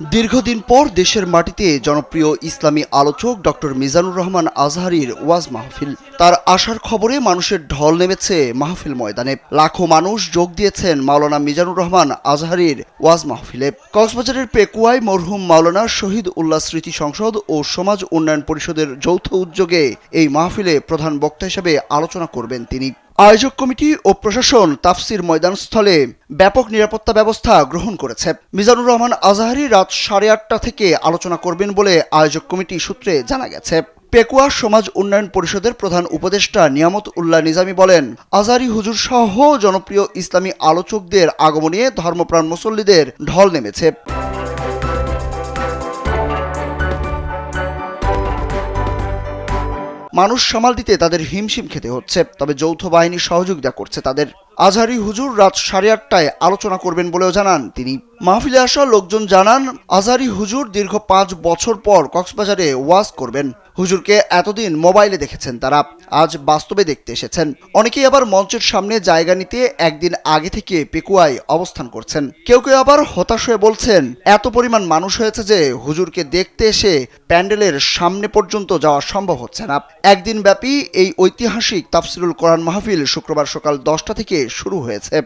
দীর্ঘদিন পর দেশের মাটিতে জনপ্রিয় ইসলামী আলোচক ডক্টর মিজানুর রহমান আজহারীর ওয়াজ মাহফিল। তার আসার খবরে মানুষের ঢল নেমেছে মাহফিল ময়দানে। লাখো মানুষ যোগ দিয়েছেন মাওলানা মিজানুর রহমান আজহারীর ওয়াজ মাহফিলে। কক্সবাজারের পেকুয়ায় মরহুম মাওলানা শহীদ উল্লাহ স্মৃতি সংসদ ও সমাজ উন্নয়ন পরিষদের যৌথ উদ্যোগে এই মাহফিলে প্রধান বক্তা হিসেবে আলোচনা করবেন তিনি। আয়োজক কমিটি ও প্রশাসন তাফসির ময়দানস্থলে ব্যাপক নিরাপত্তা ব্যবস্থা গ্রহণ করেছে। মিজানুর রহমান আজহারী রাত 8:30 থেকে আলোচনা করবেন বলে আয়োজক কমিটি সূত্রে জানা গেছে। পেকুয়া সমাজ উন্নয়ন পরিষদের প্রধান উপদেষ্টা নিয়ামত উল্লাহ নিজামী বলেন, আজহারী হুজুর সহ জনপ্রিয় ইসলামী আলোচকদের আগমনে ধর্মপ্রাণ মুসল্লিদের ঢল নেমেছে। মানুষ সামাল দিতে তাদের হিমশিম খেতে হচ্ছে, তবে যৌথ বাহিনী সহযোগিতা করছে তাদের। আজহারী হুজুর রাত 8:30টায় আলোচনা করবেন বলেও জানান তিনি। মাহফিলে আসা লোকজন জানান, আজহারী হুজুর দীর্ঘ 5 বছর পর কক্সবাজারে ওয়াজ করবেন। হুজুরকে এতদিন মোবাইলে দেখেছেন তারা, আজ বাস্তবে দেখতে এসেছেন। অনেকেই আবার মঞ্চের সামনে জায়গা নিতে একদিন আগে থেকে পেকুয়ায় অবস্থান করছেন। কেউ কেউ আবার হতাশ হয়ে বলছেন, এত পরিমাণ মানুষ হয়েছে যে হুজুরকে দেখতে এসে প্যান্ডেলের সামনে পর্যন্ত যাওয়া সম্ভব হচ্ছে না। একদিন ব্যাপী এই ঐতিহাসিক তাফসিরুল কোরআন মাহফিল শুক্রবার সকাল 10টা থেকে শুরু হয়েছে।